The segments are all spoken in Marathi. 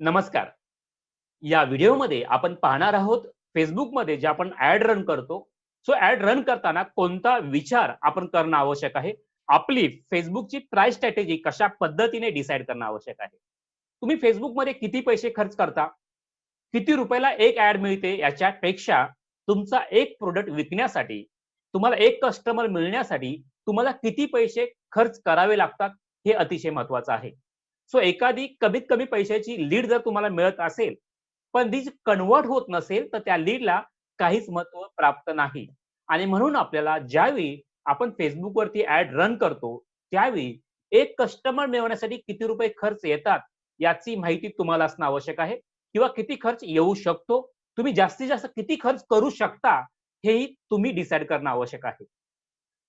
नमस्कार. या व्हिडिओमध्ये आपण पाहणार आहोत Facebookमध्ये जे आपण ॲड रन करतो. सो ॲड रन करताना कोणता विचार आपण करणं आवश्यक आहे. आपली Facebookची प्राइस स्ट्रॅटेजी कशा पद्धतीने डिसाईड करणं आवश्यक आहे. तुम्ही Facebookमध्ये किती पैसे खर्च करता? किती रुपयाला एक ॲड मिळते याच्यापेक्षा तुमचा एक प्रॉडक्ट विकण्यासाठी, तुम्हाला एक कस्टमर मिळण्यासाठी तुम्हाला किती पैसे खर्च करावे लागतात हे अतिशय महत्त्वाचं आहे. सो एखादी कमीत कमी पैशाची लीड जर तुम्हाला मिळत असेल, पण ती कन्व्हर्ट होत नसेल, तर त्या लीडला काहीच महत्त्व प्राप्त नाही. आणि म्हणून आपल्याला ज्यावेळी आपण Facebookवरती ॲड रन करतो, त्यावेळी एक कस्टमर मिळवण्यासाठी किती रुपये खर्च येतात, याची माहिती तुम्हाला असणं आवश्यक आहे किंवा किती खर्च येऊ शकतो. तुम्ही जास्तीत जास्त किती खर्च करू शकता, हेही तुम्ही डिसाईड करणं आवश्यक आहे.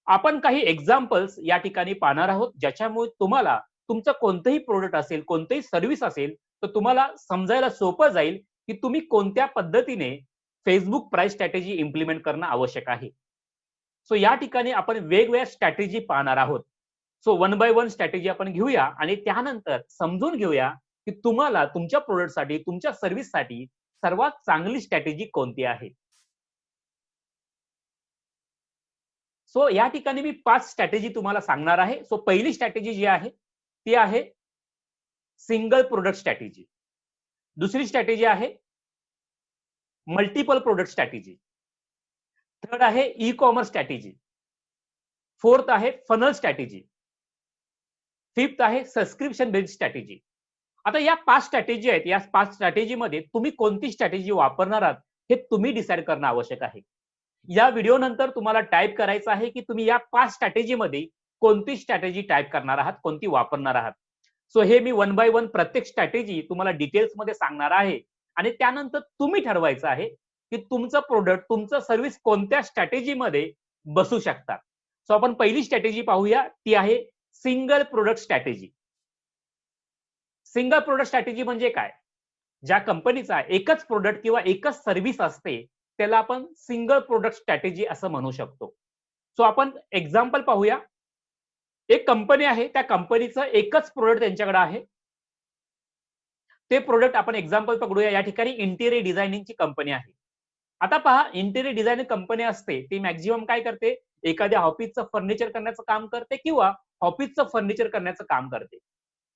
आपण काही एक्झाम्पल्स या ठिकाणी पाहणार आहोत, ज्याच्यामुळे तुम्हाला तुमचं कोणतंही प्रॉडक्ट असेल, कोणतीही सर्व्हिस असेल, तर तुम्हाला समजायला सोपं जाईल, की तुम्ही कोणत्या पद्धतीने Facebook प्राइस स्ट्रॅटेजी इम्प्लिमेंट करणं आवश्यक आहे. सो या ठिकाणी आपण वेगवेगळ्या स्ट्रॅटेजी पाहणार आहोत. So one by one strategy आपण घेऊया आणि त्यानंतर समजून घेऊया, की तुम्हाला तुमच्या प्रॉडक्टसाठी, तुमच्या सर्व्हिससाठी सर्वात चांगली स्ट्रॅटेजी कोणती आहे. सो या ठिकाणी मी 5 स्ट्रॅटेजी तुम्हाला सांगणार आहे. सो पहिली स्ट्रॅटेजी जी आहे, ती आहे सिंगल प्रॉडक्ट स्ट्रॅटेजी. दुसरी स्ट्रॅटेजी आहे मल्टिपल प्रॉडक्ट स्ट्रॅटेजी. थर्ड आहे ई-कॉमर्स स्ट्रॅटेजी. फोर्थ आहे फनल स्ट्रॅटेजी. फिफ्थ आहे सबस्क्रिप्शन बेस्ड स्ट्रॅटेजी. आता या 5 स्ट्रॅटेजी आहेत. या 5 स्ट्रॅटेजीमध्ये तुम्ही कोणती स्ट्रॅटेजी वापरणार आहात, हे तुम्ही डिसाईड करणं आवश्यक आहे. या व्हिडिओ नंतर तुम्हाला टाइप करायचं आहे, की तुम्ही या 5 स्ट्रॅटेजीमध्ये कोणती स्ट्रॅटेजी टाइप करणार आहात, कोणती वापरणार आहात. सो हे मी वन बाय वन प्रत्येक स्ट्रॅटेजी तुम्हाला डिटेल्समध्ये सांगणार आहे आणि त्यानंतर तुम्ही ठरवायचं आहे, की तुमचं प्रॉडक्ट, तुमचं सर्व्हिस कोणत्या स्ट्रॅटेजीमध्ये बसू शकतात. सो आपण पहिली स्ट्रॅटेजी पाहूया, ती आहे single product strategy. Single product strategy म्हणजे काय? ज्या कंपनीचा एकच प्रॉडक्ट किंवा एकच सर्व्हिस असते, त्याला आपण सिंगल प्रॉडक्ट स्ट्रॅटेजी असं म्हणू शकतो. सो आपण एक्झाम्पल पाहूया. एक कंपनी आहे, त्या कंपनीचं एकच प्रॉडक्ट त्यांच्याकडे आहे. ते प्रॉडक्ट आपण एक्झाम्पल पकडूया. या ठिकाणी इंटिरियर डिझायनिंगची कंपनी आहे. आता पहा, इंटिरियर डिझायनिंग कंपनी असते, ती मॅक्सिमम काय करते? एखाद्या ऑफिसचं फर्निचर करण्याचं काम करते किंवा ऑफिसचं फर्निचर करण्याचं काम करते.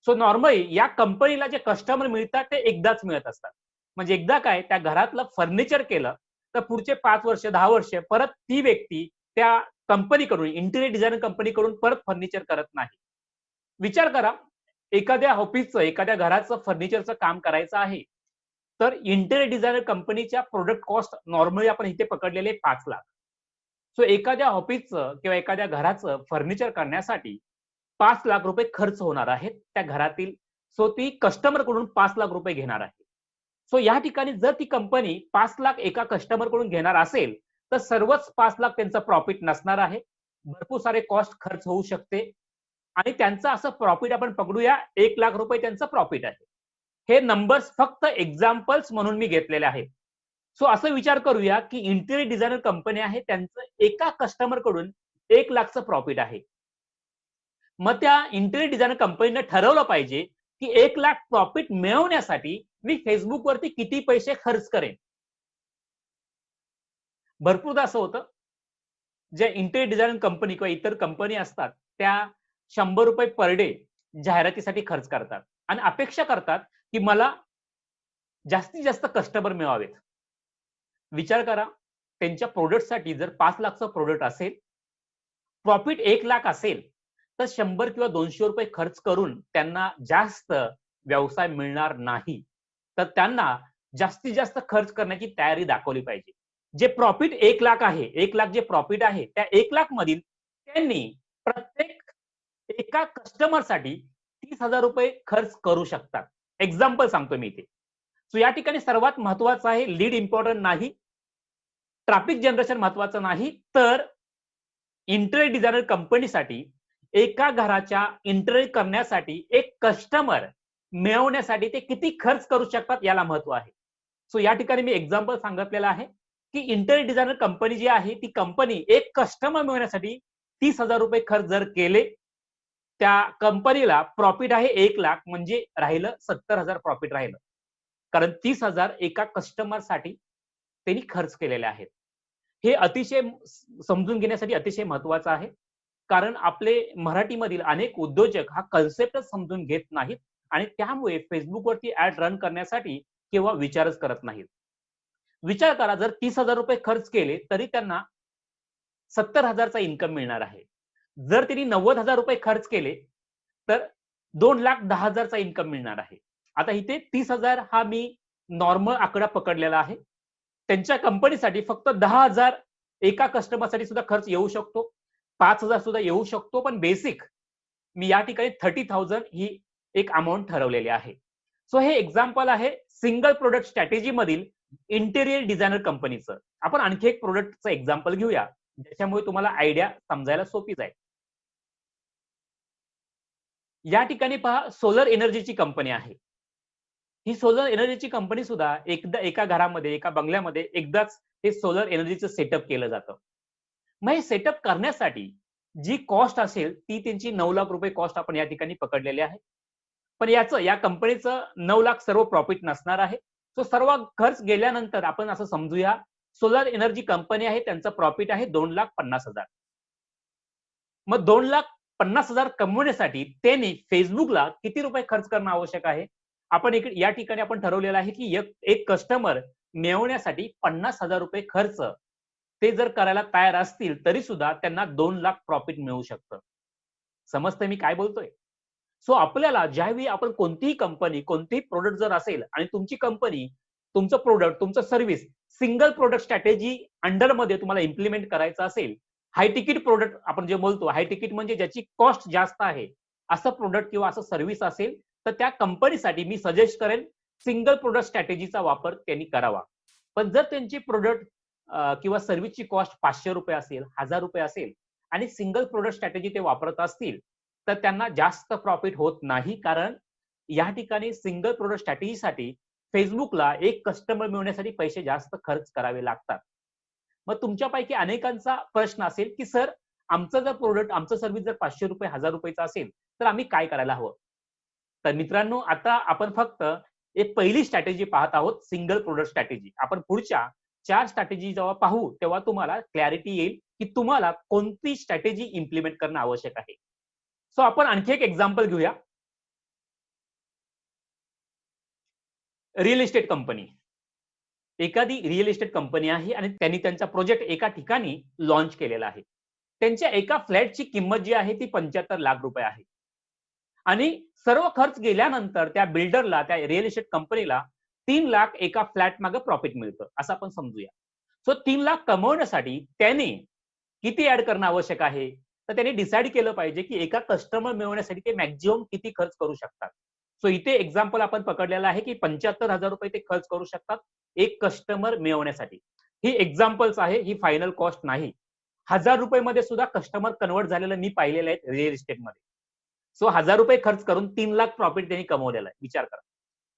सो नॉर्मली या कंपनीला जे कस्टमर मिळतात ते एकदाच मिळत असतात. म्हणजे एकदा काय त्या घरातलं फर्निचर केलं, तर पुढचे 5 वर्ष, 10 वर्ष परत ती व्यक्ती त्या कंपनीकडून, इंटिरियर डिझायनिंग कंपनीकडून परत फर्निचर करत नाही. विचार करा, एखाद्या ऑफिसचं, एखाद्या घराचं फर्निचरचं काम करायचं आहे, तर इंटिरियर डिझायनर कंपनीच्या प्रॉडक्ट कॉस्ट नॉर्मली आपण इथे पकडलेले 5,00,000. सो एखाद्या ऑफिसचं किंवा एखाद्या घराचं फर्निचर करण्यासाठी ₹5,00,000 खर्च होणार आहेत त्या घरातील. सो ती कस्टमरकडून ₹5,00,000 घेणार आहे. सो या ठिकाणी जर ती कंपनी 5,00,000 एका कस्टमरकडून घेणार असेल, तर सर्वच 5,00,000 त्यांचं प्रॉफिट नसणार आहे. भरपूर सारे कॉस्ट खर्च होऊ शकते आणि त्यांचं असं प्रॉफिट आपण पकडूया ₹1,00,000 त्यांचं प्रॉफिट आहे. हे नंबर्स फक्त एक्झाम्पल्स म्हणून मी घेतलेले आहेत. सो असं विचार करूया, की इंटिरियर डिझायनर कंपनी आहे, त्यांचं एका कस्टमरकडून 1,00,000चं प्रॉफिट आहे. मग त्या इंटिरियर डिझायनर कंपनीने ठरवलं पाहिजे, की 1,00,000 प्रॉफिट मिळवण्यासाठी मी Facebookवरती किती पैसे खर्च करेन. भरपूरदा असं होतं, जे इंटिरियर डिझायनिंग कंपनी किंवा इतर कंपनी असतात, त्या ₹100 पर डे जाहिरातीसाठी खर्च करतात आणि अपेक्षा करतात, की मला जास्तीत जास्त कस्टमर मिळावेत. विचार करा, त्यांच्या प्रॉडक्टसाठी जर 5,00,000चं प्रॉडक्ट असेल, प्रॉफिट 1,00,000 असेल, तर 100 किंवा ₹200 खर्च करून त्यांना जास्त व्यवसाय मिळणार नाही. तर त्यांना जास्तीत जास्त खर्च करण्याची तयारी दाखवली पाहिजे. जे प्रॉफिट 1,00,000 आहे, 1,00,000 जे प्रॉफिट आहे, त्या 1,00,000 मधील त्यांनी प्रत्येक एका कस्टमरसाठी ₹30,000 खर्च करू शकतात. एक्झाम्पल सांगतो मी इथे. सो या ठिकाणी सर्वात महत्त्वाचं आहे, लीड इम्पोर्टंट नाही, ट्रॅफिक जनरेशन महत्त्वाचं नाही, तर इंटिरियर डिझायनर कंपनीसाठी एका घराच्या इंटिरियर करण्यासाठी एक कस्टमर मिळवण्यासाठी ते किती खर्च करू शकतात याला महत्त्व आहे. सो या ठिकाणी मी एक्झाम्पल सांगितलेलं आहे, की इंटिरियर डिझायनर कंपनी जी आहे, ती कंपनी एक कस्टमर मिळवण्यासाठी ₹30,000 खर्च जर केले, त्या कंपनीला प्रॉफिट आहे 1,00,000 म्हणजे राहिलं 70,000 प्रॉफिट राहिलं. कारण 30,000 एका कस्टमरसाठी त्यांनी खर्च केलेले आहेत. हे अतिशय समजून घेण्यासाठी अतिशय महत्वाचं आहे. कारण आपले मराठीमधील अनेक उद्योजक हा कन्सेप्टच समजून घेत नाहीत आणि त्यामुळे Facebookवरती ॲड रन करण्यासाठी किंवा विचारच करत नाहीत. विचार करा, जर 30,000 रुपये खर्च केले तरी त्यांना 70,000 चा इन्कम मिळणार आहे. जर त्यांनी 90,000 रुपये खर्च केले तर 2,10,000 चा इन्कम मिळणार आहे. आता इथे 30,000 हा मी नॉर्मल आकडा पकडलेला आहे. त्यांच्या कंपनीसाठी फक्त 10,000 एका कस्टमरसाठी सुद्धा खर्च येऊ शकतो. 5,000 सुद्धा येऊ शकतो, पण बेसिक मी या ठिकाणी 30,000 ही एक अमाउंट ठरवलेली आहे. सो हे एक्झाम्पल आहे सिंगल प्रोडक्ट स्ट्रॅटेजी मधील इंटेरियर डिझायनर कंपनीचं. आपण आणखी एक प्रोडक्टचं एक्झाम्पल घेऊया, ज्याच्यामुळे तुम्हाला आयडिया समजायला सोपी जाईल. या ठिकाणी पहा, सोलर एनर्जीची कंपनी आहे. ही सोलर एनर्जीची कंपनी सुद्धा एकदा एका घरामध्ये, एका बंगल्यामध्ये एकदाच हे सोलर एनर्जीचं सेटअप केलं जातं. मग हे सेटअप करण्यासाठी जी कॉस्ट असेल ती त्यांची 9 लाख रुपये कॉस्ट आपण या ठिकाणी पकडलेली आहे. पण या कंपनीचं 9 लाख सर्व प्रॉफिट नसणार आहे. तो सर्व खर्च गेल्यानंतर आपण असं समजूया, सोलर एनर्जी कंपनी आहे, त्यांचं प्रॉफिट आहे 2,50,000. मग 2,50,000 कमवण्यासाठी त्यांनी Facebookला किती रुपये खर्च करणं आवश्यक आहे? आपण या ठिकाणी आपण ठरवलेलं आहे की एक कस्टमर मिळवण्यासाठी 50,000 रुपये खर्च ते जर करायला तयार असतील तरी सुद्धा त्यांना 2 लाख प्रॉफिट मिळू शकतं. समजतंय मी काय बोलतोय? सो आपल्याला ज्यावेळी आपण कोणतीही कंपनी, कोणतेही प्रोडक्ट जर असेल आणि तुमची कंपनी, तुमचं प्रोडक्ट, तुमचं सर्व्हिस सिंगल प्रोडक्ट स्ट्रॅटेजी अंडरमध्ये तुम्हाला इम्प्लिमेंट करायचं असेल, हाय तिकीट प्रोडक्ट आपण जे बोलतो, हाय तिकीट म्हणजे ज्याची कॉस्ट जास्त आहे, असं प्रोडक्ट किंवा असं सर्व्हिस असेल, तर त्या कंपनीसाठी मी सजेस्ट करेन सिंगल प्रोडक्ट स्ट्रॅटेजीचा वापर त्यांनी करावा. पण जर त्यांची प्रोडक्ट किंवा सर्व्हिसची कॉस्ट ₹500 असेल, ₹1000 असेल आणि सिंगल प्रोडक्ट स्ट्रॅटेजी ते वापरत असतील, तर त्यांना जास्त प्रॉफिट होत नाही. कारण या ठिकाणी सिंगल प्रोडक्ट स्ट्रॅटेजीसाठी Facebookला एक कस्टमर मिळवण्यासाठी पैसे जास्त खर्च करावे लागतात. मग तुमच्यापैकी अनेकांचा प्रश्न असेल की सर, आमचं जर प्रोडक्ट, आमचं सर्व्हिस जर ₹500, ₹1000 असेल, तर आम्ही काय करायला हवं? तर मित्रांनो, आता आपण फक्त एक पहिली स्ट्रॅटेजी पाहत आहोत, सिंगल प्रोडक्ट स्ट्रॅटेजी. आपण पुढच्या 4 स्ट्रॅटेजी जेव्हा पाहू तेव्हा तुम्हाला क्लॅरिटी येईल की तुम्हाला कोणती स्ट्रॅटेजी इम्प्लिमेंट करणं आवश्यक आहे. सो आपण आणखी एक एक्झाम्पल घेऊया. Real estate company. एखादी रिअल इस्टेट कंपनी आहे आणि त्यांनी त्यांचा प्रोजेक्ट एका ठिकाणी लॉन्च केलेला आहे. त्यांच्या एका फ्लॅटची किंमत जी आहे ती 75 लाख रुपये आहे. आणि सर्व खर्च गेल्यानंतर त्या बिल्डरला, त्या रिअल इस्टेट कंपनीला 3 लाख एका फ्लॅट मागे प्रॉफिट मिळतं, असं आपण समजूया. सो 3 लाख कमवण्यासाठी त्याने किती ऍड करणं आवश्यक आहे? तर त्यांनी डिसाईड केलं पाहिजे की एका कस्टमर मिळवण्यासाठी ते मॅक्झिमम किती खर्च करू शकतात. सो इथे एक्झाम्पल आपण पकडलेलं आहे की 75,000 रुपये ते खर्च करू शकतात एक कस्टमर मिळवण्यासाठी. ही एक्झाम्पल्स आहे, ही फायनल कॉस्ट नाही. ₹1000 मध्ये सुद्धा कस्टमर कन्वर्ट झालेलं मी पाहिलेलं आहे रिअल इस्टेटमध्ये. सो ₹1000 खर्च करून 3 लाख प्रॉफिट त्यांनी कमवलेलं आहे. विचार करा.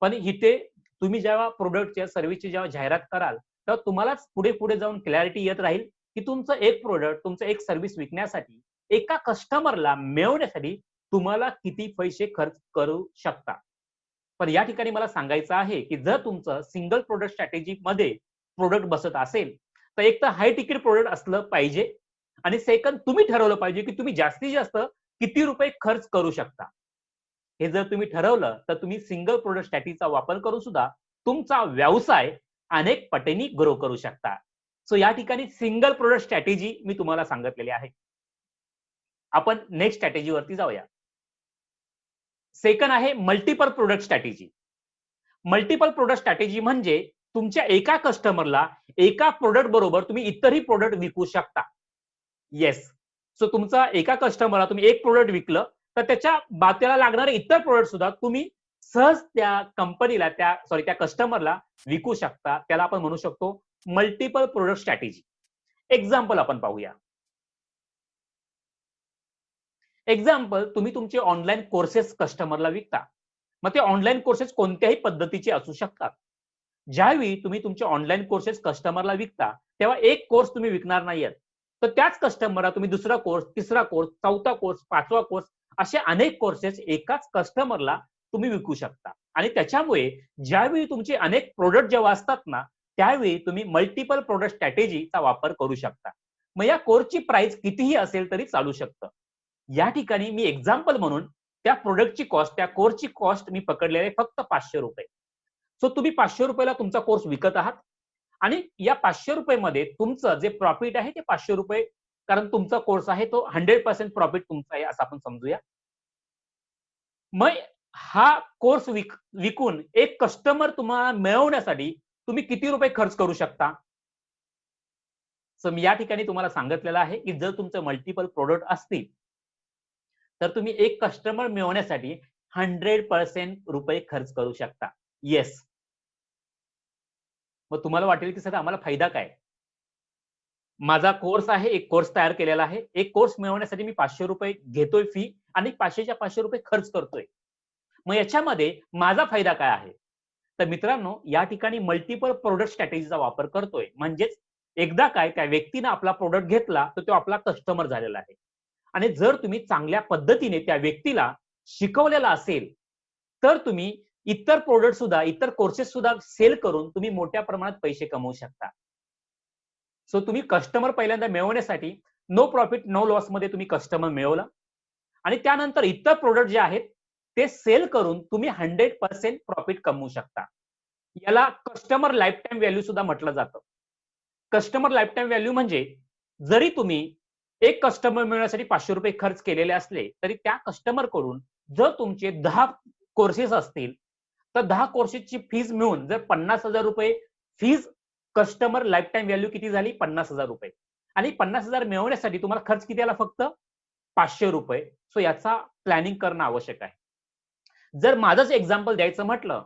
पण इथे तुम्ही जेव्हा प्रोडक्टच्या, सर्व्हिसची जेव्हा जाहिरात कराल, तेव्हा तुम्हालाच पुढे जाऊन क्लॅरिटी येत राहील की तुमचं एक प्रोडक्ट, तुमचं एक सर्व्हिस विकण्यासाठी, एका कस्टमरला मिळवण्यासाठी तुम्हाला किती पैसे खर्च करू शकता. पण या ठिकाणी मला सांगायचं आहे की जर तुमचं सिंगल प्रोडक्ट स्ट्रॅटेजी मध्ये प्रोडक्ट बसत असेल, तर एक तर हाय तिकीट प्रोडक्ट असलं पाहिजे आणि सेकंड तुम्ही ठरवलं पाहिजे की तुम्ही जास्तीत जास्त किती रुपये खर्च करू शकता. हे जर तुम्ही ठरवलं तर तुम्ही सिंगल प्रोडक्ट स्ट्रॅटेजीचा वापर करून सुद्धा तुमचा व्यवसाय अनेक पटीने ग्रो करू शकता. सो या ठिकाणी सिंगल प्रोडक्ट स्ट्रॅटेजी मी तुम्हाला सांगितलेली आहे. आपण नेक्स्ट स्ट्रॅटेजी वरती जाऊया. सेकंड आहे multiple product strategy. Multiple product strategy म्हणजे तुमच्या एका कस्टमरला एका प्रोडक्ट बरोबर तुम्ही इतरही प्रोडक्ट विकू शकता. येस. सो तुमचा एका कस्टमरला तुम्ही एक प्रोडक्ट विकलं तर त्याला लागणारे इतर प्रोडक्ट सुद्धा तुम्ही सहज त्या कंपनीला, त्या कस्टमरला विकू शकता. त्याला आपण म्हणू शकतो मल्टिपल प्रोडक्ट स्ट्रॅटेजी. एक्झाम्पल आपण पाहूया. एक्झाम्पल, तुम्ही तुमचे ऑनलाईन कोर्सेस कस्टमरला विकता. मग ते ऑनलाईन कोर्सेस कोणत्याही पद्धतीचे असू शकतात. ज्यावेळी तुम्ही तुमचे ऑनलाईन कोर्सेस कस्टमरला विकता, तेव्हा एक कोर्स तुम्ही विकणार नाहीयेत. तर त्याच कस्टमरला तुम्ही दुसरा कोर्स, तिसरा कोर्स, चौथा कोर्स, 5वा कोर्स असे अनेक कोर्सेस एकाच कस्टमरला तुम्ही विकू शकता. आणि त्याच्यामुळे ज्यावेळी तुमचे अनेक प्रोडक्ट जेव्हा असतात ना, त्यावेळी तुम्ही मल्टिपल प्रोडक्ट स्ट्रॅटेजीचा वापर करू शकता. मग या कोर्सची प्राइस कितीही असेल तरी चालू शकतं. या ठिकाणी मी एक्झाम्पल म्हणून त्या प्रोडक्टची कॉस्ट, त्या कोर्सची कॉस्ट मी पकडलेली आहे फक्त ₹500. सो तुम्ही ₹500 ला तुमचा कोर्स विकत आहात आणि या ₹500 मध्ये तुमचं जे प्रॉफिट आहे ते ₹500, कारण तुमचा कोर्स आहे तो 100% प्रॉफिट तुमचा आहे असं आपण समजूया. मग हा कोर्स विकून एक कस्टमर तुम्हाला मिळवण्यासाठी तुम्ही किती रुपये खर्च करू शकता? सो मी या ठिकाणी तुम्हाला सांगितलेलं आहे, की जर तुमचे मल्टिपल प्रॉडक्ट असतील, तर तुम्ही एक कस्टमर मिळवण्यासाठी 100% रुपये खर्च करू शकता. येस. मग तुम्हाला वाटेल, की सर आम्हाला फायदा काय? माझा कोर्स आहे, एक कोर्स तयार केलेला आहे. एक कोर्स मिळवण्यासाठी मी ₹500 घेतोय फी आणि 500च्या ₹500 खर्च करतोय. मग याच्यामध्ये माझा फायदा काय आहे? तर मित्रांनो, या ठिकाणी मल्टिपल प्रॉडक्ट स्ट्रॅटेजीचा वापर करतोय. म्हणजेच एकदा काय त्या व्यक्तीने आपला प्रॉडक्ट घेतला, तर तो आपला कस्टमर झालेला आहे. आणि जर तुम्ही चांगल्या पद्धतीने त्या व्यक्तीला शिकवलेलं असेल, तर तुम्ही इतर प्रॉडक्ट सुद्धा, इतर कोर्सेस सुद्धा सेल करून तुम्ही मोठ्या प्रमाणात पैसे कमवू शकता. सो तुम्ही कस्टमर पहिल्यांदा मिळवण्यासाठी नो प्रॉफिट, नो लॉस मध्ये तुम्ही कस्टमर मिळवला आणि त्यानंतर इतर प्रॉडक्ट जे आहेत ते सेल करून तुम्ही 100% प्रॉफिट कमवू शकता. याला कस्टमर लाईफटाईम व्हॅल्यू सुद्धा म्हटलं जातं. कस्टमर लाईफटाईम व्हॅल्यू म्हणजे जरी तुम्ही एक कस्टमर मिळवण्यासाठी ₹500 खर्च केलेले असले, तरी त्या कस्टमर कडून जर तुमचे 10 कोर्सेस असतील, तर 10 कोर्सेसची फीज मिळून जर ₹50,000 फीज, कस्टमर लाईफटाईम व्हॅल्यू किती झाली? ₹50,000. आणि 50,000 मिळवण्यासाठी तुम्हाला खर्च किती आला? फक्त ₹500. सो याचा प्लॅनिंग करणं आवश्यक आहे. जर माझंच एक्झाम्पल द्यायचं म्हटलं,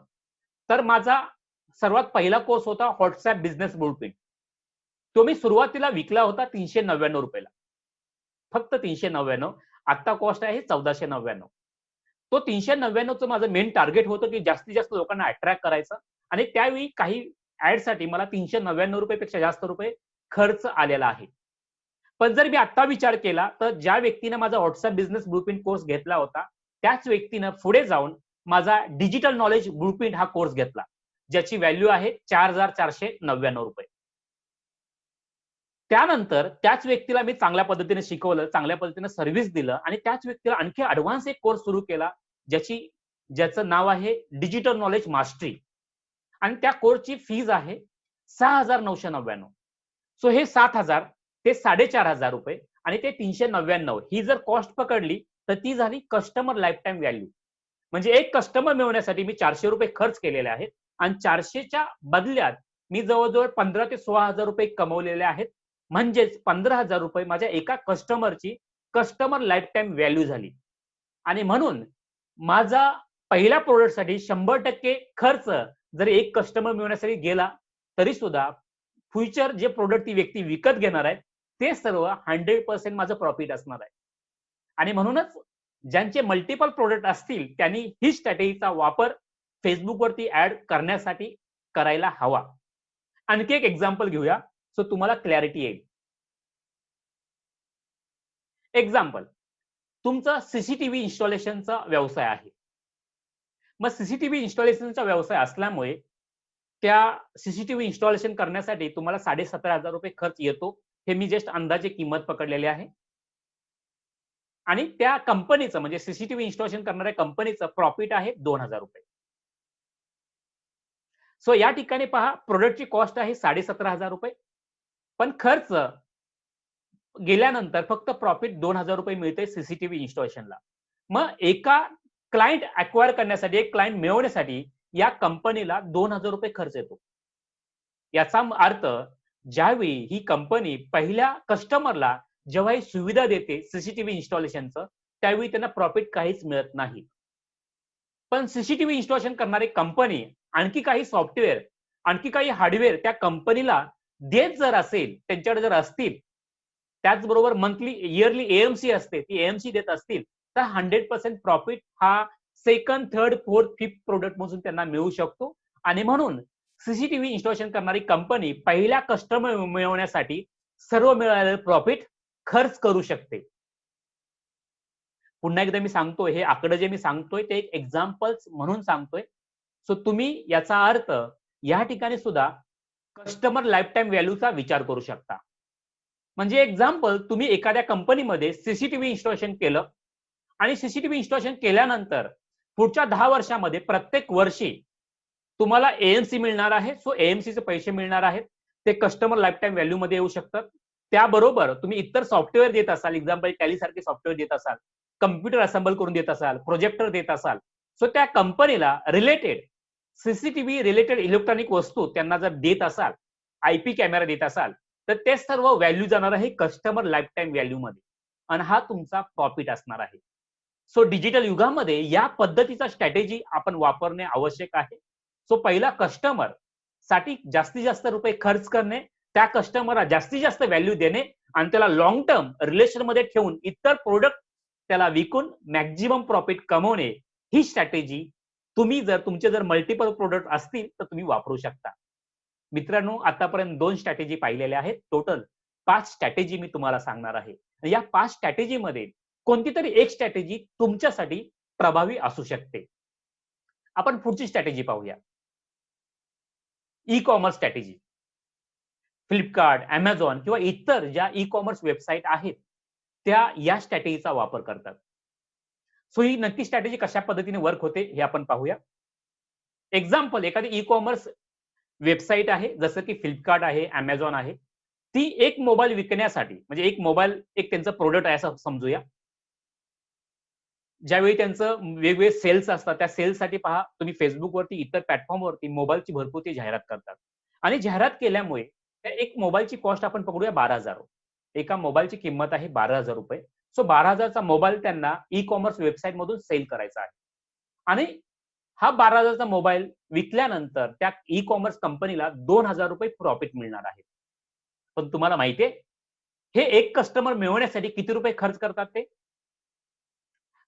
तर माझा सर्वात पहिला कोर्स होता WhatsApp बिझनेस ब्लूप्रिंट. तो मी सुरुवातीला विकला होता ₹399 ला. फक्त 399. आता कॉस्ट आहे 1499. तो 399 चं माझं मेन टार्गेट होतं, की जास्तीत जास्त लोकांना अट्रॅक्ट करायचं आणि त्यावेळी काही ॲडसाठी मला ₹399 पेक्षा जास्त रुपये खर्च आलेला आहे. पण जर मी आता विचार केला, तर ज्या व्यक्तीने माझा WhatsApp बिझनेस ब्लूप्रिंट कोर्स घेतला होता, त्याच व्यक्तीनं पुढे जाऊन माझा डिजिटल नॉलेज ब्लूप्रिंट हा कोर्स घेतला, ज्याची व्हॅल्यू आहे ₹4,499. त्यानंतर त्याच व्यक्तीला मी चांगल्या पद्धतीने शिकवलं, चांगल्या पद्धतीने सर्व्हिस दिलं आणि त्याच व्यक्तीला आणखी ॲडव्हान्स एक कोर्स सुरू केला, ज्याचं नाव आहे डिजिटल नॉलेज मास्टरी आणि त्या कोर्सची फीज आहे ₹6,999. सो हे 7,000 ते ₹4,500 आणि ते 399 ही जर कॉस्ट पकडली, तर ती झाली कस्टमर लाईफटाईम व्हॅल्यू. म्हणजे एक कस्टमर मिळवण्यासाठी मी ₹400 खर्च केलेले आहेत आणि 400च्या बदल्यात मी जवळ-जवळ 15,000 ते ₹16,000 कमवलेले आहेत. म्हणजेच ₹15,000 माझ्या एका कस्टमरची कस्टमर लाईफटाईम व्हॅल्यू झाली. आणि म्हणून माझा पहिल्या प्रॉडक्टसाठी 100% खर्च जर एक कस्टमर मिळवण्यासाठी गेला, तरी सुद्धा फ्युचर जे प्रॉडक्ट ती व्यक्ती विकत घेणार आहे, ते सर्व 100% माझं प्रॉफिट असणार आहे. आणि म्हणूनच ज्यांचे मल्टिपल प्रॉडक्ट असतील, त्यांनी ही स्ट्रॅटेजीचा वापर Facebookवरती ॲड करण्यासाठी करायला हवा. आणखी एक एक्झाम्पल घेऊया, सो तुम्हाला क्लॅरिटी येईल. एक्झाम्पल, तुमचा सीसीटीव्ही इन्स्टॉलेशनचा व्यवसाय आहे. मग सीसीटीव्ही इन्स्टॉलेशनचा व्यवसाय असल्यामुळे त्या सीसीटीव्ही इन्स्टॉलेशन करण्यासाठी तुम्हाला ₹17,500 खर्च येतो. हे मी जस्ट अंदाजे किंमत पकडलेली आहे. आणि त्या कंपनीचं म्हणजे सीसीटीव्ही इन्स्टॉलेशन करणाऱ्या कंपनीचं प्रॉफिट आहे ₹2,000. सो या ठिकाणी पहा, प्रॉडक्टची कॉस्ट आहे ₹17,500, पण खर्च गेल्यानंतर फक्त प्रॉफिट ₹2,000 मिळते सीसीटीव्ही इन्स्टॉलेशनला. मग एका क्लायंट अॅक्वायर करण्यासाठी, एक क्लायंट मिळवण्यासाठी या कंपनीला ₹2,000 खर्च येतो. याचा अर्थ ज्यावेळी ही कंपनी पहिल्या कस्टमरला जेव्हा ही सुविधा देते सीसीटीव्ही इन्स्टॉलेशनचं, त्यावेळी त्यांना प्रॉफिट काहीच मिळत नाही. पण सीसीटीव्ही इन्स्टॉलेशन करणारी कंपनी आणखी काही सॉफ्टवेअर, आणखी काही हार्डवेअर त्या कंपनीला देत जर असेल, त्यांच्याकडे जर असतील, त्याचबरोबर मंथली, इयरली एएमसी असते, ती एएमसी देत असतील, तर 100% प्रॉफिट हा second, third, fourth, fifth product मधून त्यांना मिळू शकतो. आणि म्हणून सीसीटीव्ही इन्स्टॉलेशन करणारी कंपनी पहिल्या कस्टमर मिळवण्यासाठी सर्व मिळालेलं प्रॉफिट खर्च करू शकते. पुन्हा एकदा मी सांगतोय, हे आकडे जे मी सांगतोय ते एक एक्झाम्पल्स म्हणून सांगतोय. सो तुम्ही याचा अर्थ या ठिकाणी सुद्धा कस्टमर लाईफ टाईम व्हॅल्यूचा विचार करू शकता. म्हणजे एक्झाम्पल, तुम्ही एखाद्या कंपनीमध्ये सीसीटीव्ही इन्स्टॉलेशन केलं आणि सीसीटीव्ही इन्स्टॉलेशन केल्यानंतर पुढच्या 10 वर्षामध्ये प्रत्येक वर्षी तुम्हाला एएमसी मिळणार आहे. सो एएमसीचे पैसे मिळणार आहेत. ते कस्टमर लाईफ टाईम व्हॅल्यूमध्ये येऊ शकतात. त्याबरोबर तुम्ही इतर सॉफ्टवेअर देत असाल, एक्झाम्पल टॅली सारखे सॉफ्टवेअर देत असाल, कॉम्प्युटर असेंबल करून देत असाल, प्रोजेक्टर देत असाल. सो त्या कंपनीला रिलेटेड सीसीटीव्ही रिलेटेड इलेक्ट्रॉनिक वस्तू त्यांना जर देत असाल, आयपी कॅमेरा देत असाल, तर ते सर्व व्हॅल्यू जाणार आहे कस्टमर लाईफ टाईम व्हॅल्यूमध्ये आणि हा तुमचा प्रॉफिट असणार आहे. सो डिजिटल युगामध्ये या पद्धतीचा स्ट्रॅटेजी आपण वापरणे आवश्यक आहे. सो पहिला कस्टमर साठी जास्तीत जास्त रुपये खर्च करणे, त्या कस्टमरला जास्तीत जास्त व्हॅल्यू देणे आणि त्याला लॉंग टर्म रिलेशन मध्ये ठेवून इतर प्रोडक्ट त्याला विकून मॅक्झिमम प्रॉफिट कमवणे, ही स्ट्रॅटेजी तुम्ही जर तुमचे जर मल्टिपल प्रोडक्ट असतील तर तुम्ही वापरू शकता. मित्रांनो, आतापर्यंत 2 स्ट्रॅटेजी पाहिलेल्या आहेत. टोटल 5 स्ट्रॅटेजी मी तुम्हाला सांगणार आहे. या 5 स्ट्रॅटेजीमध्ये कोणती तरी एक स्ट्रॅटेजी तुमच्यासाठी प्रभावी असू शकते. आपण पुढची स्ट्रॅटेजी पाहूया. E-commerce strategy. फ्लिपकार्ट, Amazon किंवा इतर ज्या ई-कॉमर्स वेबसाईट आहेत, त्या या स्ट्रॅटेजीचा वापर करतात. सो ही नक्की स्ट्रॅटेजी कशा पद्धतीने वर्क होते हे आपण पाहूया. एक्झाम्पल, एखादी ई-कॉमर्स वेबसाईट आहे, जसं की फ्लिपकार्ट आहे, Amazon आहे. ती एक मोबाईल विकण्यासाठी, म्हणजे एक मोबाईल एक त्यांचं प्रोडक्ट आहे असं समजूया. ज्यावेळी त्यांचं वेगवेगळे सेल्स असतात, त्या सेल्ससाठी पहा तुम्ही Facebookवरती, इतर प्लॅटफॉर्मवरती मोबाईलची भरपूर ते जाहिरात करतात. आणि जाहिरात केल्यामुळे त्या एक मोबाईलची कॉस्ट आपण पकडूया 12,000. एका मोबाईलची किंमत आहे ₹12,000. सो 12,000 चा मोबाईल त्यांना ई-कॉमर्स वेबसाईट मधून सेल करायचा आहे. आणि हा 12,000 चा मोबाईल विकल्यानंतर त्या ई-कॉमर्स कंपनीला ₹2,000 प्रॉफिट मिळणार आहे. पण तुम्हाला माहिती आहे, हे एक कस्टमर मिळवण्यासाठी किती रुपये खर्च करतात ते?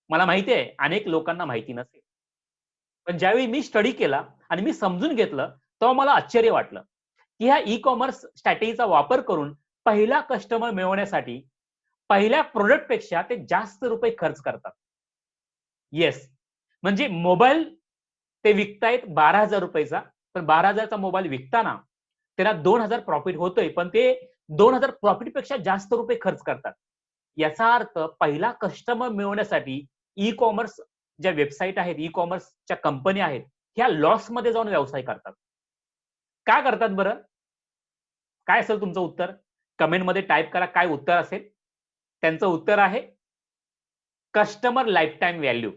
मला माहिती आहे, अनेक लोकांना माहिती नसेल. पण ज्यावेळी मी स्टडी केला आणि मी समजून घेतलं, तेव्हा मला आश्चर्य वाटलं, की ह्या ई-कॉमर्स स्ट्रॅटेजीचा वापर करून पहिला कस्टमर मिळवण्यासाठी पहिल्या प्रॉडक्टपेक्षा ते जास्त रुपये खर्च करतात. येस. म्हणजे मोबाईल ते विकतायत ₹12,000 चा, पण 12,000 चा मोबाईल विकताना त्याला 2,000 प्रॉफिट होतोय, पण ते 2,000 प्रॉफिटपेक्षा जास्त रुपये खर्च करतात. याचा अर्थ पहिला कस्टमर मिळवण्यासाठी ई-कॉमर्स ज्या वेबसाईट आहेत, ई-कॉमर्सच्या कंपन्या आहेत, ह्या लॉसमध्ये जाऊन व्यवसाय करतात. का करतात बरं? काय असेल तुमचं उत्तर? कमेंटमध्ये टाइप करा काय उत्तर असेल. त्यांचं उत्तर आहे कस्टमर लाईफटाईम व्हॅल्यू.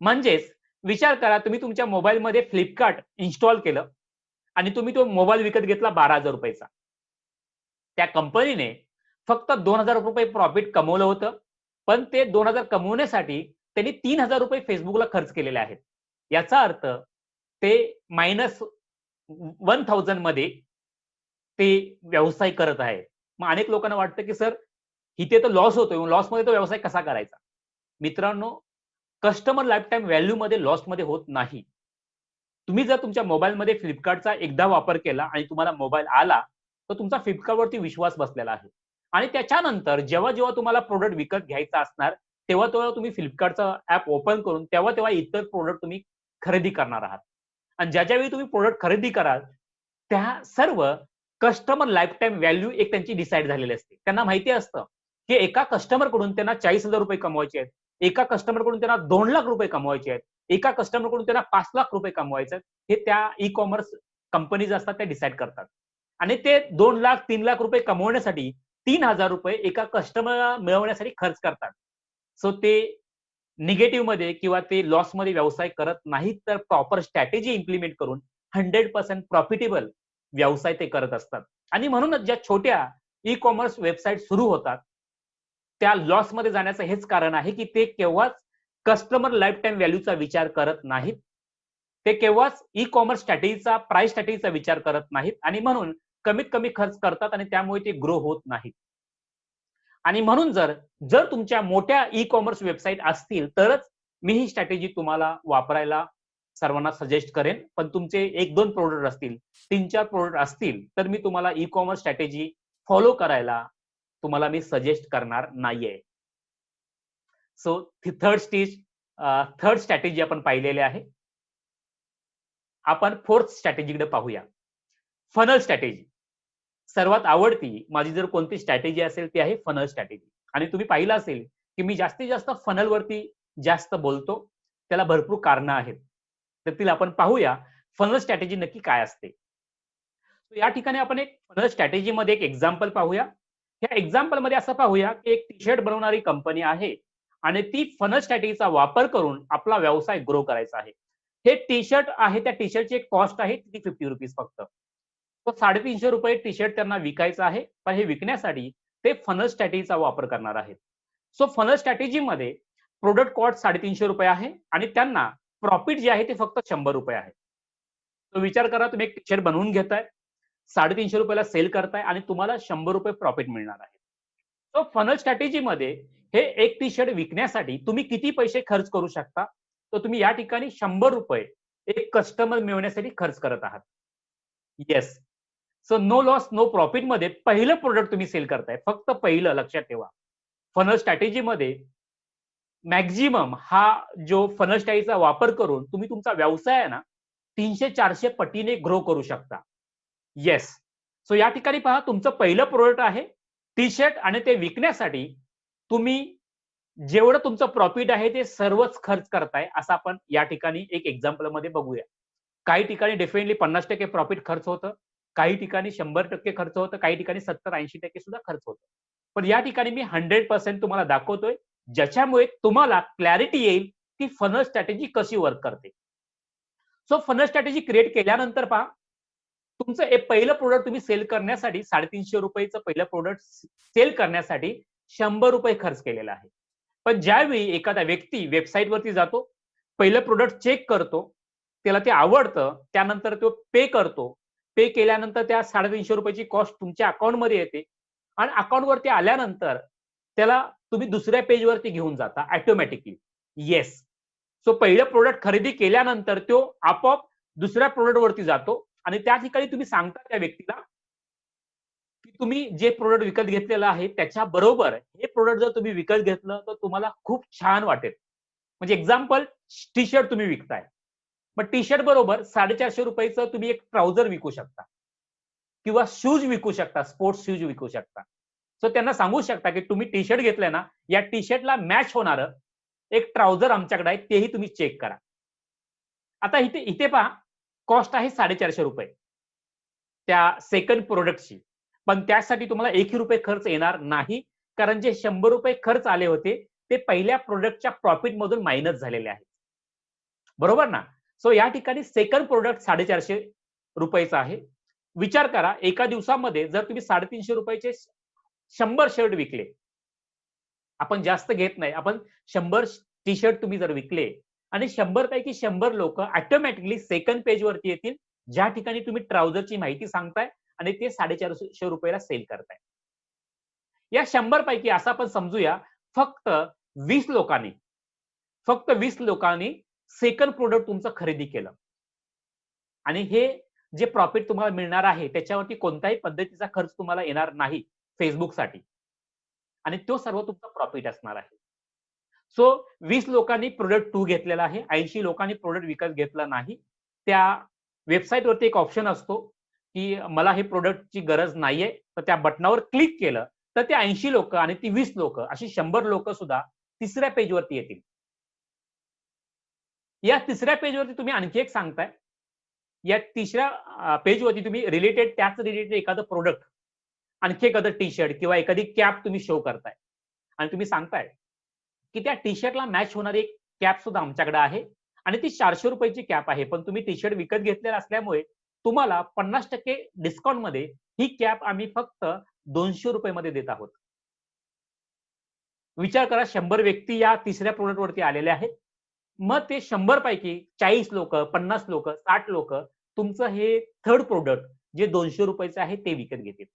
म्हणजेच विचार करा, तुम्ही तुमच्या मोबाईलमध्ये Flipkart इन्स्टॉल केलं आणि तुम्ही तो मोबाईल विकत घेतला ₹12,000 चा. त्या कंपनीने फक्त ₹2,000 प्रॉफिट कमवलं होतं. पण ते 2,000 कमवण्यासाठी त्यांनी ₹3,000 Facebookला खर्च केलेले आहेत. याचा अर्थ ते -1000 मध्ये ते व्यवसाय करत आहे. मग अनेक लोकांना वाटतं, की सर इथे तर लॉस होतोय. लॉसमध्ये तो व्यवसाय कसा करायचा? मित्रांनो, कस्टमर लाईफटाईम व्हॅल्यूमध्ये लॉसमध्ये होत नाही. तुम्ही जर तुमच्या मोबाईलमध्ये Flipkartचा एकदा वापर केला आणि तुम्हाला मोबाईल आला, तर तुमचा Flipkartवरती विश्वास बसलेला आहे. आणि त्याच्यानंतर जेव्हा-जेव्हा तुम्हाला प्रॉडक्ट विकत घ्यायचा असणार, तेव्हा-तेव्हा तुम्ही Flipkartचं ॲप ओपन करून तेव्हा-तेव्हा इतर प्रॉडक्ट तुम्ही खरेदी करणार आहात. आणि ज्यावेळी तुम्ही प्रॉडक्ट खरेदी कराल, त्या सर्व कस्टमर लाईफटाईम व्हॅल्यू एक त्यांची डिसाईड झालेली असते. त्यांना माहिती असतं, की एका कस्टमरकडून त्यांना ₹40,000 कमवायचे आहेत. एका कस्टमरकडून त्यांना ₹2,00,000 कमवायचे आहेत. एका कस्टमरकडून त्यांना ₹5,00,000 कमवायचे आहेत. हे त्या ई-कॉमर्स कंपनीज असतात त्या डिसाईड करतात. आणि ते ₹2,00,000 ₹3,00,000 कमवण्यासाठी ₹3,000 एका कस्टमरला मिळवण्यासाठी खर्च करतात. सो ते निगेटिव्हमध्ये किंवा ते लॉसमध्ये व्यवसाय करत नाहीत, तर प्रॉपर स्ट्रॅटेजी इम्प्लिमेंट करून 100% प्रॉफिटेबल व्यवसाय ते करत असतात. आणि म्हणूनच ज्या छोट्या ई-कॉमर्स वेबसाईट सुरू होतात, त्या लॉसमध्ये जाण्याचं हेच कारण आहे, की ते केव्हाच कस्टमर लाईफटाईम व्हॅल्यूचा विचार करत नाहीत. ते केव्हाच ई-कॉमर्स स्ट्रॅटेजीचा, प्राइस स्ट्रॅटेजीचा विचार करत नाहीत आणि म्हणून कमीत कमी खर्च करतात आणि त्यामुळे ते ग्रो होत नाहीत. आणि म्हणून जर जर तुमच्या मोठ्या ई-कॉमर्स वेबसाईट असतील, तरच मी ही स्ट्रॅटेजी तुम्हाला वापरायला सर्वांना सजेस्ट करेन. पण तुमचे 1-2 प्रॉडक्ट असतील, 3-4 प्रॉडक्ट असतील, तर मी तुम्हाला ई-कॉमर्स स्ट्रॅटेजी फॉलो करायला तुम्हाला मी सजेस्ट करणार नाहीये. सो थर्ड स्ट्रॅटेजी आपण पाहिलेली आहे. आपण फोर्थ स्ट्रॅटेजीकडे पाहूया. Funnel strategy. सर्वात आवडती माझी जर कोणती स्ट्रॅटेजी असेल ती आहे फनल स्ट्रॅटेजी. आणि तुम्ही पाहिलं असेल की मी जास्तीत जास्त फनलवरती जास्त बोलतो. त्याला भरपूर कारणं आहेत. त्यातील आपण पाहूया फनल स्ट्रॅटेजी नक्की काय असते. या ठिकाणी आपण एक फनल स्ट्रॅटेजीमध्ये एक एक्झाम्पल पाहूया. या एक्झाम्पलमध्ये असं पाहूया की एक टी-शर्ट बनवणारी कंपनी आहे आणि ती फनल स्ट्रॅटेजीचा वापर करून आपला व्यवसाय ग्रो करायचा आहे. हे टी-शर्ट आहे, त्या टी-शर्टची एक कॉस्ट आहे ती ₹50 फक्त. तो ₹350 टी-शर्ट त्यांना विकायचा आहे. पण हे विकण्यासाठी ते फनल स्ट्रॅटेजीचा वापर करणार आहेत. सो फनल स्ट्रॅटेजीमध्ये प्रॉडक्ट कॉस्ट ₹350 आहे आणि त्यांना प्रॉफिट जे आहे ते फक्त ₹100 आहे. तो विचार करा, तुम्ही एक टी-शर्ट बनवून घेताय, ₹350 ला सेल करताय आणि तुम्हाला ₹100 प्रॉफिट मिळणार आहे. सो फनल स्ट्रॅटेजीमध्ये हे एक टी-शर्ट विकण्यासाठी तुम्ही किती पैसे खर्च करू शकता? तर तुम्ही या ठिकाणी ₹100 एक कस्टमर मिळवण्यासाठी खर्च करत आहात. Yes. So no loss, no प्रॉफिटमध्ये पहिलं प्रॉडक्ट तुम्ही सेल करताय. फक्त पहिलं लक्षात ठेवा. फनल स्ट्रॅटेजीमध्ये मॅक्सिमम हा जो फनल स्ट्रॅटेजीचा वापर करून तुम्ही तुमचा व्यवसाय आहे ना 300-400 पटीने ग्रो करू शकता. येस. सो या ठिकाणी पहा, तुमचं पहिलं प्रॉडक्ट आहे टी-शर्ट आणि ते विकण्यासाठी तुम्ही जेवढं तुमचं प्रॉफिट आहे ते सर्वच खर्च करताय, असं आपण या ठिकाणी एक एक्झाम्पलमध्ये बघूया. काही ठिकाणी डेफिनेटली 50% प्रॉफिट खर्च होतं, काही ठिकाणी 100% खर्च होतं, काही ठिकाणी 70-80% सुद्धा खर्च होतं. पण या ठिकाणी मी 100% तुम्हाला दाखवतोय, ज्याच्यामुळे तुम्हाला क्लॅरिटी येईल की फनल स्ट्रॅटेजी कशी वर्क करते. सो फनल स्ट्रॅटेजी क्रिएट केल्यानंतर पहा, तुमचं एक पहिलं प्रॉडक्ट तुम्ही सेल करण्यासाठी ₹350 चं पहिलं प्रॉडक्ट सेल करण्यासाठी ₹100 खर्च केलेला आहे. पण ज्यावेळी एखादा व्यक्ती वेबसाईटवरती जातो, पहिलं प्रॉडक्ट चेक करतो, त्याला ते आवडतं, त्यानंतर तो पे करतो. पे केल्यानंतर त्या ₹350 ची कॉस्ट तुमच्या अकाउंटमध्ये येते आणि अकाउंटवरती आल्यानंतर त्याला तुम्ही दुसऱ्या पेजवरती घेऊन जाता ऑटोमॅटिकली. येस. सो पहिलं प्रॉडक्ट खरेदी केल्यानंतर तो आपोआप दुसऱ्या प्रॉडक्टवरती जातो आणि त्या ठिकाणी तुम्ही सांगता त्या व्यक्तीला की तुम्ही जे प्रॉडक्ट विकत घेतलेलं आहे त्याच्याबरोबर हे प्रॉडक्ट जर तुम्ही विकत घेतलं तर तुम्हाला खूप छान वाटेल. म्हणजे एक्झाम्पल, टी-शर्ट तुम्ही विकताय. मग टी-शर्ट बरोबर ₹450 चं तुम्ही एक ट्राउझर विकू शकता किंवा शूज विकू शकता, स्पोर्ट्स शूज विकू शकता. सो त्यांना सांगू शकता की तुम्ही टी-शर्ट घेतलंय ना, या टी-शर्टला मॅच होणारं एक ट्राउझर आमच्याकडे आहे, तेही तुम्ही चेक करा. आता इथे इथे पहा, कॉस्ट आहे ₹450 त्या सेकंड प्रॉडक्टची. पण त्यासाठी तुम्हाला ₹1 खर्च येणार नाही. कारण जे ₹100 खर्च आले होते, ते पहिल्या प्रॉडक्टच्या प्रॉफिटमधून मायनस झालेले आहेत. बरोबर ना? सो या ठिकाणी सेकंड प्रॉडक्ट ₹450 चा आहे. विचार करा, एका दिवसामध्ये जर तुम्ही ₹350 चे 100 शर्ट विकले, आपण जास्त घेत नाही. आपण 100 टी-शर्ट तुम्ही जर विकले आणि 100 पैकी 100 लोकं ऑटोमॅटिकली सेकंड पेजवरती येतील, ज्या ठिकाणी तुम्ही ट्राउझरची माहिती सांगताय आणि ते ₹450 ला सेल करताय. या 100 पैकी असं आपण समजूया फक्त 20 लोकांनी फक्त 20 लोकांनी सेकंड प्रॉडक्ट तुमचं खरेदी केलं. आणि हे जे प्रॉफिट तुम्हाला मिळणार आहे, त्याच्यावरती कोणत्याही पद्धतीचा खर्च तुम्हाला येणार नाही Facebookसाठी. आणि तो सर्व तुमचा प्रॉफिट असणार आहे. सो 20 लोकांनी प्रॉडक्ट 2 घेतलेला आहे. 80 लोकांनी प्रॉडक्ट विकत घेतलं नाही. त्या वेबसाईटवरती एक ऑप्शन असतो, की मला हे प्रॉडक्टची गरज नाहीये. तर त्या बटनावर क्लिक केलं, तर ते 80 लोकं आणि ती 20 लोकं अशी 100 लोकं सुद्धा तिसऱ्या पेजवरती येतील. या तिसऱ्या पेजवरती तुम्ही आणखी एक सांगताय. या तिसऱ्या पेजवरती तुम्ही त्याच रिलेटेड एखादं प्रॉडक्ट, आणखी एखादं टी-शर्ट किंवा एखादी कॅप तुम्ही शो करताय आणि तुम्ही सांगताय, की त्या टी-शर्टला मॅच होणारी एक कॅप सुद्धा आमच्याकडे आहे आणि ती ₹400 ची कॅप आहे. पण तुम्ही टी-शर्ट विकत घेतलेला असल्यामुळे तुम्हाला 50% डिस्काउंटमध्ये ही कॅप आम्ही फक्त ₹200 मध्ये देत आहोत. विचार करा, 100 व्यक्ती या तिसऱ्या प्रॉडक्टवरती आलेले आहेत. मग ते 100 पैकी 40 लोकं, 50 लोकं, 60 लोकं तुमचं हे थर्ड प्रॉडक्ट जे ₹200 चं आहे ते विकत घेतील.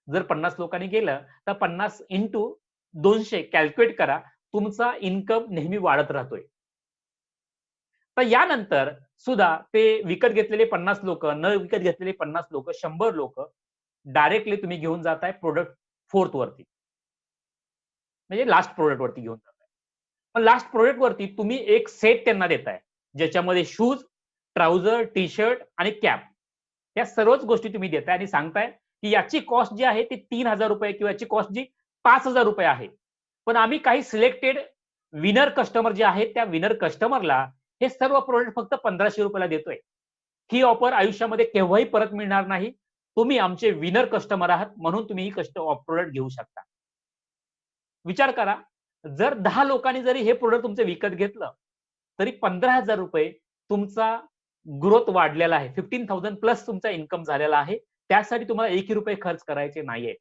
जर 50 लोकांनी गेलं तर 50 इंटू 200 कॅल्क्युलेट करा. तुमचा इन्कम नेहमी वाढत राहतोय. तर यानंतर सुद्धा ते विकत घेतलेले 50 लोकं, न विकत घेतलेले 50 लोकं, 100 लोकं डायरेक्टली तुम्ही घेऊन जाताय प्रॉडक्ट 4th वरती. म्हणजे लास्ट प्रॉडक्ट वरती घेऊन जाताय. पण लास्ट प्रॉडक्ट वरती तुम्ही एक सेट त्यांना देताय, ज्याच्यामध्ये शूज, ट्राउझर, टी शर्ट आणि कॅप या सर्वच गोष्टी तुम्ही देताय आणि सांगताय की याची कॉस्ट जी आहे ती ₹3000 किंवा याची कॉस्ट जी ₹5000 आहे. पण आम्ही काही सिलेक्टेड विनर कस्टमर जे आहेत त्या विनर कस्टमरला हे सर्व प्रॉडक्ट फक्त ₹1500 ला देतोय. ही ऑफर आयुष्यामध्ये केव्हाही परत मिळणार नाही. तुम्ही आमचे विनर कस्टमर आहात म्हणून तुम्ही ही प्रॉडक्ट घेऊ शकता. विचार करा, जर 10 लोकांनी जरी हे प्रॉडक्ट तुमचं विकत घेतलं, तरी ₹15,000 तुमचा ग्रोथ वाढलेला आहे. 15,000 प्लस तुमचा इन्कम झालेला आहे. त्यासाठी तुम्हाला ₹1 खर्च करायचे नाहीये.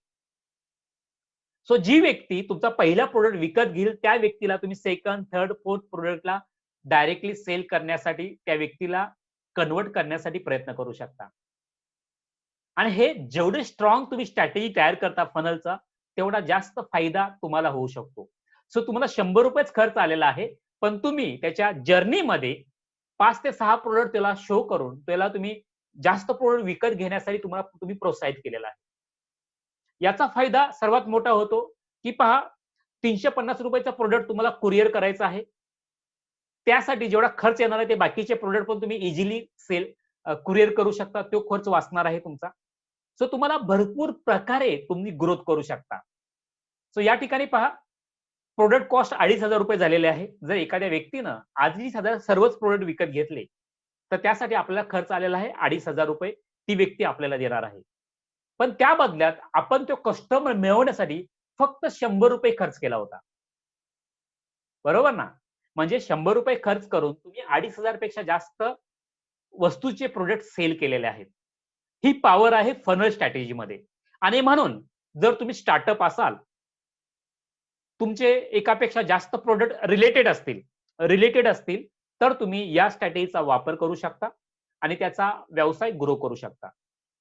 सो जी व्यक्ती तुमचा पहिला प्रॉडक्ट विकत घेईल, त्या व्यक्तीला तुम्ही सेकंड, थर्ड, फोर्थ प्रॉडक्टला डायरेक्टली सेल करण्यासाठी त्या व्यक्तीला कन्व्हर्ट करण्यासाठी प्रयत्न करू शकता. आणि हे जेवढे स्ट्रॉंग तुम्ही स्ट्रॅटेजी तयार करता फनलचा, तेवढा जास्त फायदा तुम्हाला होऊ शकतो. सो तुम्हाला ₹100 खर्च आलेला आहे, पण तुम्ही त्याच्या जर्नीमध्ये 5 ते 6 प्रॉडक्ट त्याला शो करून त्याला तुम्ही जास्त प्रॉडक्ट विकत घेण्यासाठी तुम्ही प्रोत्साहित केलेला आहे. याचा फायदा सर्वात मोठा होतो, की पहा ₹350 चा प्रॉडक्ट तुम्हाला कुरिअर करायचा आहे. त्यासाठी जेवढा खर्च येणार आहे ते बाकीचे प्रॉडक्ट पण तुम्ही इझिली कुरिअर करू शकता. तो खर्च वाचणार आहे तुमचा. सो तुम्हाला भरपूर प्रकारे तुम्ही ग्रोथ करू शकता. सो या ठिकाणी पहा, प्रॉडक्ट कॉस्ट ₹2500 झालेले आहे. जर एखाद्या व्यक्तीनं आजही साधारण सर्वच प्रॉडक्ट विकत घेतले, तर त्यासाठी आपल्याला खर्च आलेला आहे ₹2500 ती व्यक्ती आपल्याला देणार आहे. पण त्या बदल्यात आपण तो कस्टमर मिळवण्यासाठी फक्त ₹100 खर्च केला होता. बरोबर ना? म्हणजे ₹100 खर्च करून तुम्ही 2500 पेक्षा जास्त वस्तूचे प्रॉडक्ट सेल केलेले आहेत. ही पॉवर आहे फनल स्ट्रॅटेजीमध्ये. आणि म्हणून जर तुम्ही स्टार्टअप असाल, तुमचे एकापेक्षा जास्त प्रॉडक्ट रिलेटेड असतील, तर तुम्ही या स्ट्रॅटेजीचा वापर करू शकता आणि त्याचा व्यवसाय ग्रो करू शकता.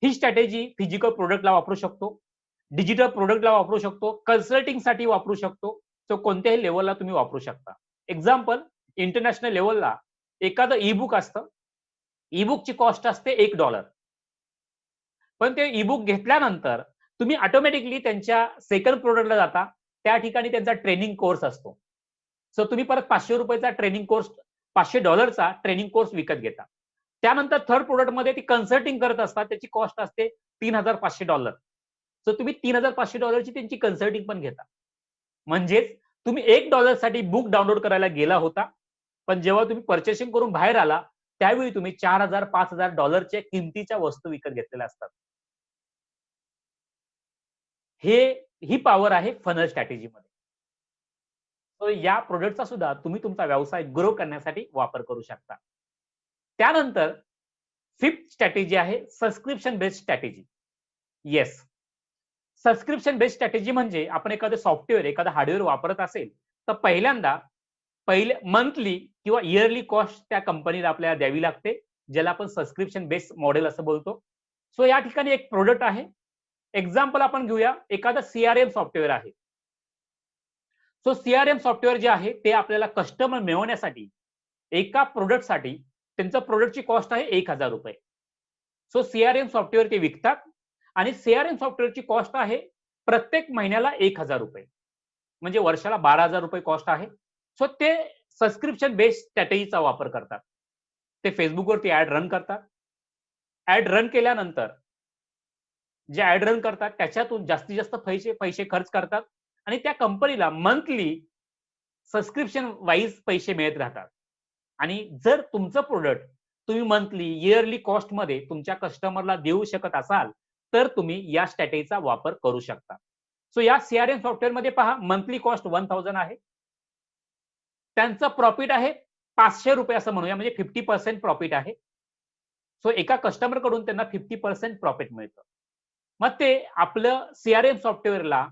ही स्ट्रॅटेजी फिजिकल प्रॉडक्टला वापरू शकतो, डिजिटल प्रॉडक्टला वापरू शकतो, कन्सल्टिंगसाठी वापरू शकतो. सो कोणत्याही लेव्हलला तुम्ही वापरू शकता. एक्झाम्पल, इंटरनॅशनल लेव्हलला एखादं ई-बुक असतं. ई-बुकची कॉस्ट असते $1. पण ते ई-बुक घेतल्यानंतर तुम्ही ऑटोमॅटिकली त्यांच्या सेकंड प्रॉडक्टला जाता. त्या ठिकाणी त्यांचा ट्रेनिंग कोर्स असतो. सो तुम्ही परत ₹500 चा ट्रेनिंग कोर्स $500 चा ट्रेनिंग कोर्स विकत घेता. त्यानंतर थर्ड प्रॉडक्टमध्ये ती कन्सल्टिंग करत असतात. त्याची कॉस्ट असते $3500. सो तुम्ही $3500 ची त्यांची कन्सल्टिंग पण घेता. म्हणजेच तुम्ही $1 साठी बुक डाउनलोड करायला गेला होता. पण जेव्हा तुम्ही पर्चेसिंग करून बाहेर आला, त्यावेळी तुम्ही $4000-5000 च्या किमतीच्या वस्तू विकत घेतलेल्या असतात. ही पॉवर आहे फनल स्ट्रॅटेजीमध्ये. सो या प्रॉडक्टचा सुद्धा तुम्ही तुमचा व्यवसाय ग्रो करण्यासाठी वापर करू शकता. त्यानंतर 5th स्ट्रॅटेजी आहे subscription based strategy. Yes. Subscription based strategy म्हणजे आपण एखादं सॉफ्टवेअर, एखादं हार्डवेअर वापरत असेल, तर पहिल्यांदा मंथली किंवा इयरली कॉस्ट त्या कंपनीला आपल्याला द्यावी लागते, ज्याला आपण सबस्क्रिप्शन बेस्ड मॉडेल असं बोलतो. सो या ठिकाणी एक प्रॉडक्ट आहे. एक्झाम्पल आपण घेऊया, एखादं सीआरएम सॉफ्टवेअर आहे. सो सीआरएम सॉफ्टवेअर जे आहे ते आपल्याला कस्टमर मिळवण्यासाठी एका प्रॉडक्टसाठी त्यांचं प्रॉडक्टची कॉस्ट आहे ₹1000. सो सीआरएम सॉफ्टवेअर ते विकतात आणि सीआरएम सॉफ्टवेअरची कॉस्ट आहे प्रत्येक महिन्याला ₹1000. म्हणजे वर्षाला ₹12000 कॉस्ट आहे. सो ते सबस्क्रिप्शन बेस्ड स्ट्रॅटेजीचा वापर करतात. ते Facebookवरती ॲड रन करतात. ॲड रन केल्यानंतर जे ॲड रन करतात त्याच्यातून जास्तीत जास्त पैसे खर्च करतात आणि त्या कंपनीला मंथली सबस्क्रिप्शन वाईज पैसे मिळत राहतात. आणि जर तुमचं प्रॉडक्ट तुम्ही मंथली, इयरली कॉस्टमध्ये तुमच्या कस्टमरला देऊ शकत असाल, तर तुम्ही या स्ट्रॅटेजीचा वापर करू शकता. सो या सीआरएम सॉफ्टवेअरमध्ये पहा, मंथली कॉस्ट 1000 आहे. त्यांचं प्रॉफिट आहे ₹500 असं म्हणूया, म्हणजे 50% प्रॉफिट आहे. सो एका कस्टमर कडून त्यांना 50% प्रॉफिट मिळतं. मग ते आपलं सीआरएम सॉफ्टवेअरला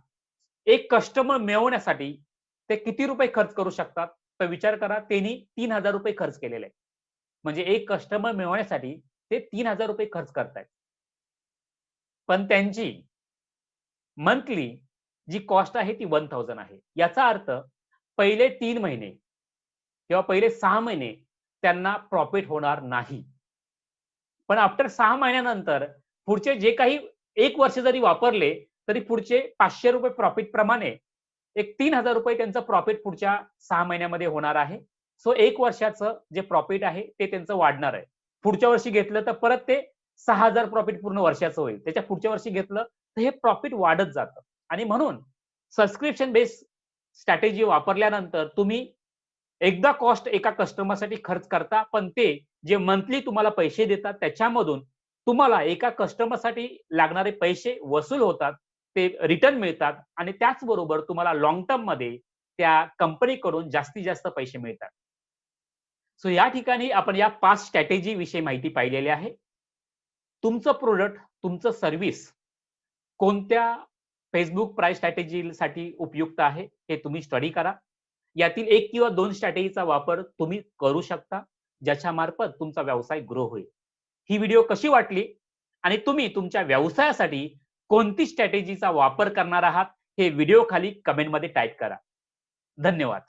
एक कस्टमर मिळवण्यासाठी ते किती रुपये खर्च करू शकतात? तर विचार करा, त्यांनी ₹3000 खर्च केलेले आहे. म्हणजे एक कस्टमर मिळवण्यासाठी ते ₹3000 खर्च करतायत. पण त्यांची मंथली जी कॉस्ट आहे ती 1000 आहे. याचा अर्थ पहिले 3 महिने किंवा पहिले 6 महिने त्यांना प्रॉफिट होणार नाही. पण आफ्टर 6 महिन्यानंतर पुढचे जे काही 1 वर्ष जरी वापरले, तरी पुढचे ₹500 प्रॉफिट प्रमाणे एक ₹3000 त्यांचं प्रॉफिट पुढच्या 6 महिन्यामध्ये होणार आहे. सो 1 वर्षाचं जे प्रॉफिट आहे ते त्यांचं वाढणार आहे. पुढच्या वर्षी घेतलं तर परत ते 6,000 प्रॉफिट पूर्ण वर्षाचं होईल. त्याच्या पुढच्या वर्षी घेतलं तर हे प्रॉफिट वाढत जातं. आणि म्हणून सबस्क्रिप्शन बेस्ड स्ट्रॅटेजी वापरल्यानंतर तुम्ही एकदा कॉस्ट एका कस्टमरसाठी खर्च करता, पण ते जे मंथली तुम्हाला पैसे देतात त्याच्यामधून तुम्हाला एका कस्टमरसाठी लागणारे पैसे वसूल होतात, ते रिटर्न मिळतात आणि त्याचबरोबर तुम्हाला लाँग टर्ममध्ये त्या कंपनीकडून जास्तीत जास्त पैसे मिळतात. सो या ठिकाणी आपण या 5 स्ट्रॅटेजी विषयी माहिती पाहिलेली आहे. तुमचं प्रोडक्ट, तुमचं सर्व्हिस कोणत्या Facebook प्राइस स्ट्रॅटेजीसाठी उपयुक्त आहे, हे तुम्ही स्टडी करा. यातील 1 किंवा 2 स्ट्रॅटेजीचा वापर तुम्ही करू शकता, ज्याच्या मार्फत तुमचा व्यवसाय ग्रो होईल. ही व्हिडिओ कशी वाटली आणि तुम्ही तुमच्या व्यवसायासाठी कोणती स्ट्रॅटेजीचा वापर करणार आहात, हे व्हिडिओ खाली कमेंटमध्ये टाइप करा. धन्यवाद.